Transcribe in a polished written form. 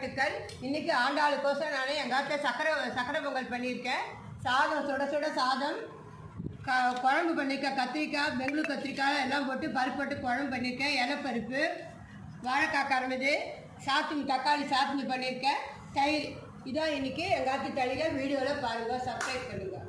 நல்வாழ்த்துக்கள். இன்னைக்கு ஆண்டாளுக்கோசம் நான் எங்கள் சக்கரை பொங்கல் பண்ணியிருக்கேன். சாதம் சுட சுட சாதம், குழம்பு பண்ணியிருக்கேன். கத்திரிக்காய், பெங்களூர் கத்திரிக்காய் எல்லாம் போட்டு பருப்பு போட்டு குழம்பு பண்ணியிருக்கேன். இலைப்பருப்பு, வாழைக்காய் கறந்தது, சாத்துணி, தக்காளி சாத்துணி பண்ணியிருக்கேன். தயிர். இதான் இன்றைக்கி எங்கள் தளிகை. வீடியோவில் பாருங்கள், சப்ஸ்கிரைப் பண்ணுங்கள்.